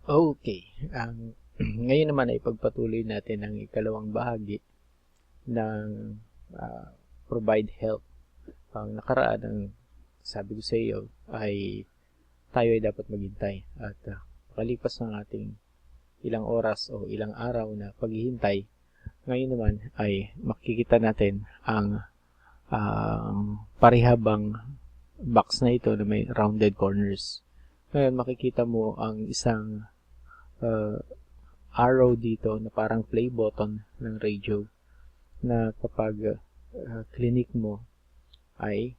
Okay, ngayon naman ay pagpatuloy natin ang ikalawang bahagi ng ah, provide help. Ang nakaraan, ang sabi ko sa iyo ay tayo ay dapat maghintay at pakalipas ng ating ilang oras o ilang araw na paghihintay, ngayon naman ay makikita natin ang parihabang box na ito na may rounded corners. Ngayon makikita mo ang isang uh, arrow dito na parang play button ng radio na kapag clinic mo ay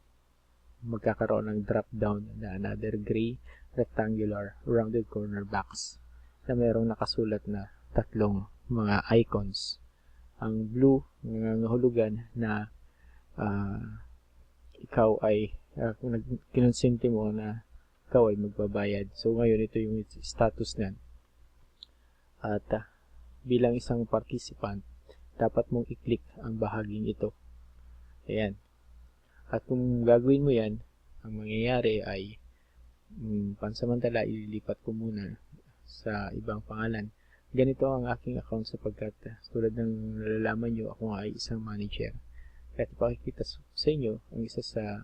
magkakaroon ng drop down na another gray rectangular rounded corner box na mayroong nakasulat na tatlong mga icons. Ang blue, nangangahulugan na uh, ikaw ay kinonsinti mo na ikaw ay magbabayad. So ngayon ito yung status niyan. At bilang isang participant, dapat mong i-click ang bahaging ito. Ayan. At kung gagawin mo yan, ang mangyayari ay pansamantala ililipat ko muna sa ibang pangalan. Ganito ang aking account sapagkat tulad ng nalalaman nyo, ako nga ay isang manager. At ipakikita sa inyo ang isa sa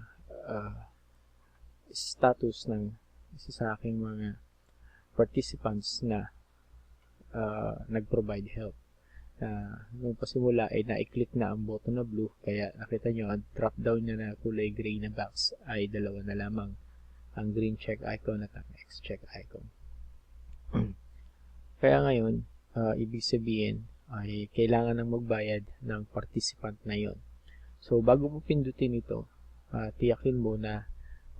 status ng isa sa aking mga participants na nag-provide help. Nung pasimula ay na-click na ang button na blue, kaya nakita nyo ang drop down niya na kulay gray na box ay dalawa na lamang, ang green check icon at ang X check icon. Kaya ngayon, ibig sabihin ay kailangan ng magbayad ng participant na yon. So bago mo pindutin ito, tiyakin mo na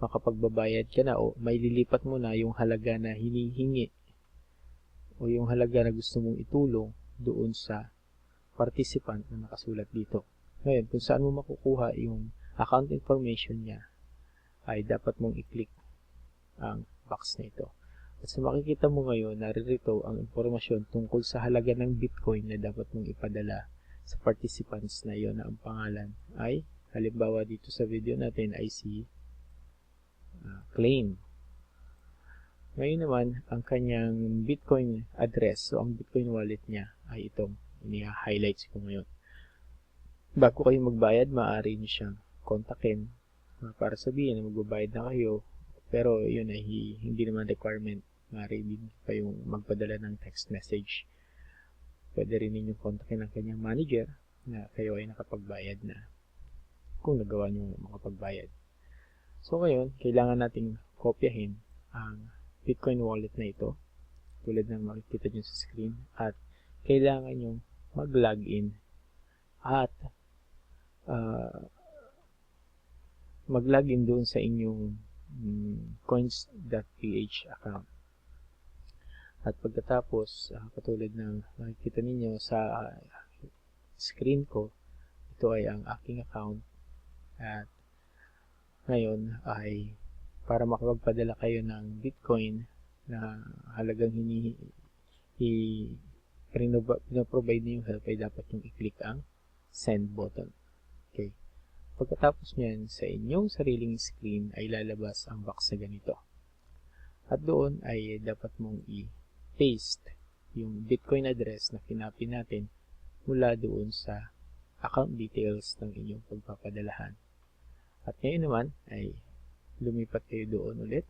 makapagbabayad ka na o may lilipat mo na yung halaga na hinihingi o yung halaga na gusto mong itulong doon sa participant na nakasulat dito. Ngayon, kung saan mo makukuha yung account information niya, ay dapat mong i-click ang box na ito. At sa makikita mo ngayon, naririto ang impormasyon tungkol sa halaga ng Bitcoin na dapat mong ipadala sa participants na iyon na ang pangalan ay, halimbawa dito sa video natin ay si Claim. Ngayon naman, ang kanyang Bitcoin address, so ang Bitcoin wallet niya ay itong ini-highlights ko ngayon. Bago kayo magbayad, maaari niyo siyang kontakin para sabihin na magbabayad na kayo, pero yun ay hindi naman requirement. Maaari din kayong magpadala ng text message. Pwede rin ninyong kontakin ang kanyang manager na kayo ay nakapagbayad na kung nagawa niyo makapagbayad. So ngayon, kailangan nating kopyahin ang Bitcoin wallet na ito tulad ng makikita nyo sa screen at kailangan nyo mag-login at mag-login doon sa inyong coins.ph account. At pagkatapos, katulad ng makikita ninyo sa screen ko, ito ay ang aking account at ngayon ay para makapagpadala kayo ng Bitcoin na halagang pinaprovide niyo yung help ay dapat yung i-click ang send button. Okay. Pagkatapos nyan, sa inyong sariling screen ay lalabas ang box na ganito. At doon ay dapat mong i-paste yung Bitcoin address na kinopy natin mula doon sa account details ng inyong pagpapadalahan. At ngayon naman ay lumipat kayo doon ulit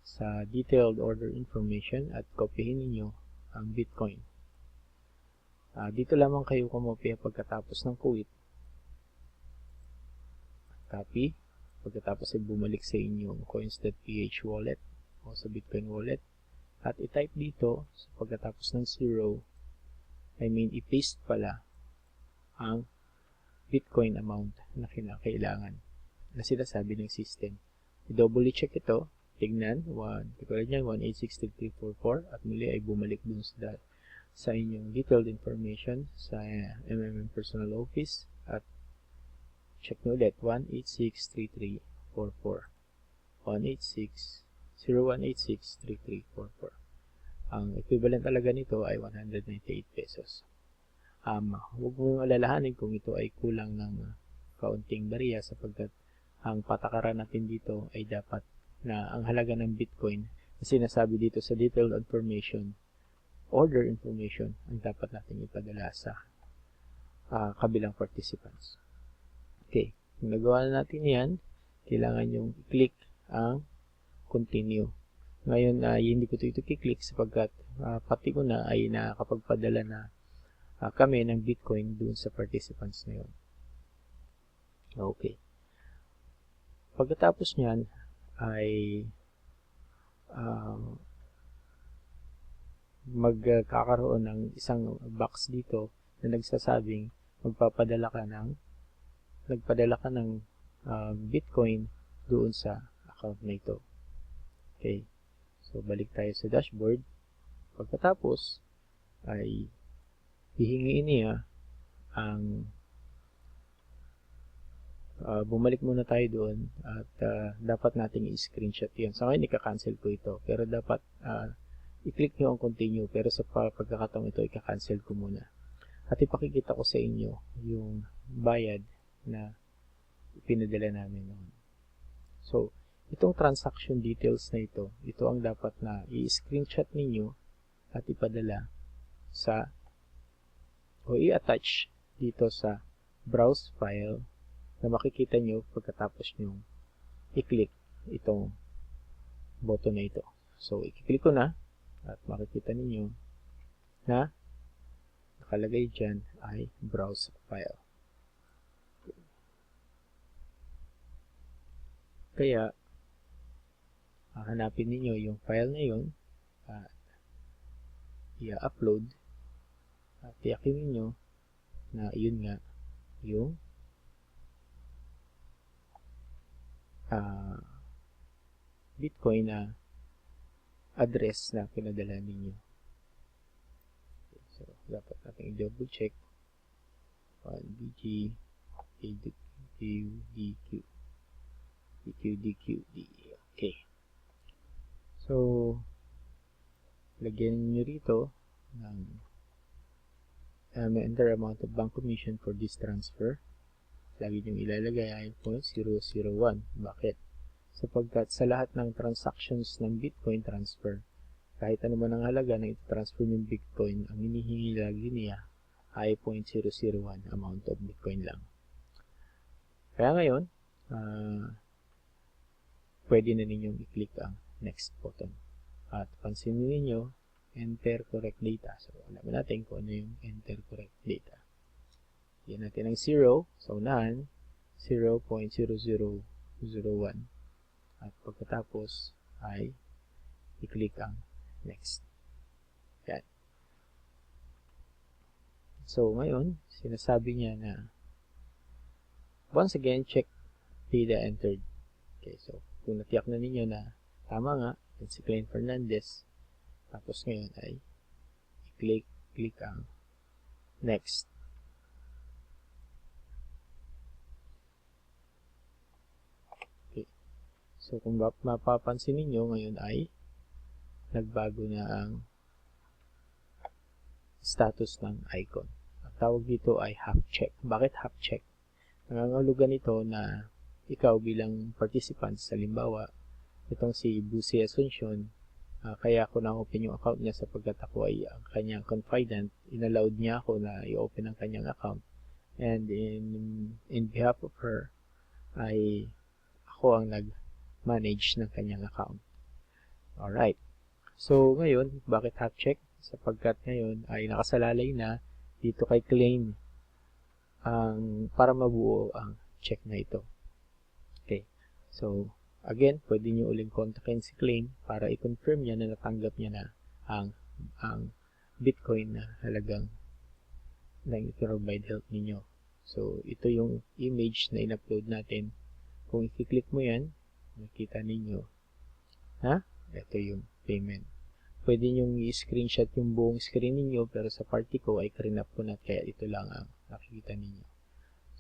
sa detailed order information at kopyahin ninyo ang Bitcoin. Dito lamang kayo kumopya pagkatapos ng quit. Copy. Pagkatapos ay bumalik sa inyong coins.ph wallet o sa Bitcoin wallet. At i-type dito sa pagkatapos ng 0, i-paste pala ang Bitcoin amount na kinakailangan na sinasabi ng system. I-double check ito, tignan, tulad niyan, 1863344 at muli ay bumalik dun sa inyong detailed information sa MMM Personal Office at check nyo ulit 1863344 01863344. Ang equivalent talaga nito ay 198 pesos. Huwag mo alalahanin kung ito ay kulang ng kaunting bariya sapagkat ang patakaran natin dito ay dapat na ang halaga ng Bitcoin sinasabi dito sa detailed information, order information ang dapat natin ipadala sa kabilang participants. Okay, kung nagawa na natin yan, kailangan yung i-click ang continue. Ngayon, hindi ko ito i-click sapagkat pati ko na ay nakakapagpadala na kami ng Bitcoin dun sa participants na yun. Okay. Pagkatapos nyan ay magkakaroon ng isang box dito na nagsasabing nagpadala ka ng Bitcoin doon sa account na ito. Okay. So, balik tayo sa dashboard. Pagkatapos ay hihingiin niya ang bumalik muna tayo doon at dapat nating i-screenshot yun. Sa ngayon, ika-cancel ko ito. Pero dapat i-click nyo ang continue. Pero sa pagkakataong ito, ika-cancel ko muna. At ipakikita ko sa inyo yung bayad na pinadala namin noon. So, itong transaction details na ito ang dapat na i-screenshot ninyo at ipadala sa o i-attach dito sa browse file na makikita nyo pagkatapos nyo i-click itong button na ito. So, i-click ko na at makikita ninyo na nakalagay dyan ay browse file. Kaya, hanapin ninyo yung file na yun at i-upload at tiyakin ninyo na yun nga yung Bitcoin na address na pinadala ninyo. So, dapat natin i-double check on BG QDQD. Okay. So, lagyan nyo rito ng enter amount of bank commission for this transfer. Lagi nyo ilalagay ay 0.001. Bakit? Sapagkat sa lahat ng transactions ng Bitcoin transfer, kahit ano man ang halaga na ito-transfer yung Bitcoin, ang hinihingi lagi niya ay 0.001 amount of Bitcoin lang. Kaya ngayon, pwede na ninyong i-click ang next button. At pansinin ninyo, enter correct data. So, alam natin kung ano yung enter correct data. Yan natin ang 0 sa unahan, 0.0001. At pagkatapos ay i-click ang next. Yan. So, ngayon, sinasabi niya na once again, check data entered. Okay, so, kung natiyak na ninyo na tama nga, si Klein Fernandez, tapos ngayon ay i-click ang next. Okay. So, kung mapapansin ninyo, ngayon ay nagbago na ang status ng icon. Ang tawag dito ay half check. Bakit half check? Nangangahulugan ito na ikaw bilang participant, halimbawa, itong si Busi Asuncion, kaya ako na-open yung account niya sapagkat ako ay ang kanyang confidant. Inallowed niya ako na i-open ang kanyang account. And in behalf of her, ay ako ang nag-manage ng kanyang account. Alright. So, ngayon, bakit half check? Sapagkat ngayon ay nakasalalay na dito kay Klein para mabuo ang check na ito. Okay. So, again, pwede nyo uling kontakin si Klein para i-confirm niya na natanggap niya na ang Bitcoin na halagang na i-provide help ninyo. So, ito yung image na in-upload natin. Kung i-click mo yan, makita ninyo na ito yung payment. Pwede nyo i-screenshot yung buong screen ninyo pero sa party ko ay clean up ko na kaya ito lang ang nakikita ninyo.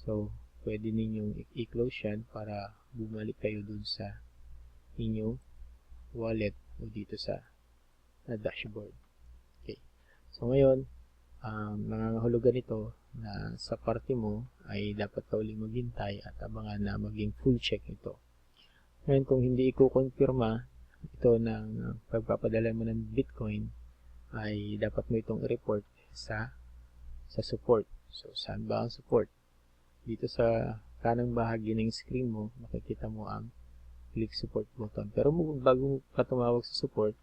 So, pwede ninyong i-close yan para bumalik kayo dun sa inyong wallet o dito sa dashboard. Okay. So, ngayon, nangangahulugan ito na sa party mo ay dapat ka uling maghintay at abangan na maging full check ito. Ngayon, kung hindi i-confirma ito ng pagpapadala mo ng Bitcoin, ay dapat mo itong i-report sa support. So, saan ba ang support? Dito sa kanang bahagi ng screen mo, makikita mo ang click support button. Pero bago ka tumawag sa support,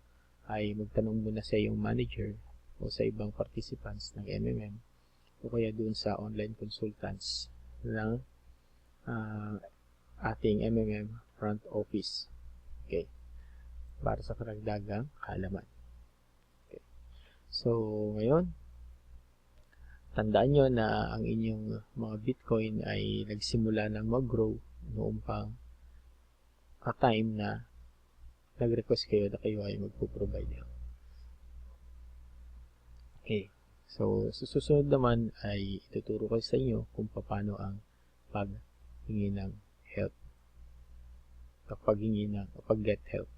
ay magtanong muna sa iyong manager o sa ibang participants ng MMM o kaya doon sa online consultants ng ating MMM front office. Okay. Para sa karagdagang kaalaman. Okay. So, ngayon, tandaan nyo na ang inyong mga Bitcoin ay nagsimula ng mag-grow noong pang ka-time na nag-request kayo na kayo ay magpo-provide. Okay. So, susunod naman ay ituturo ko sa inyo kung paano ang pag-hingi ng help. Pag-get help.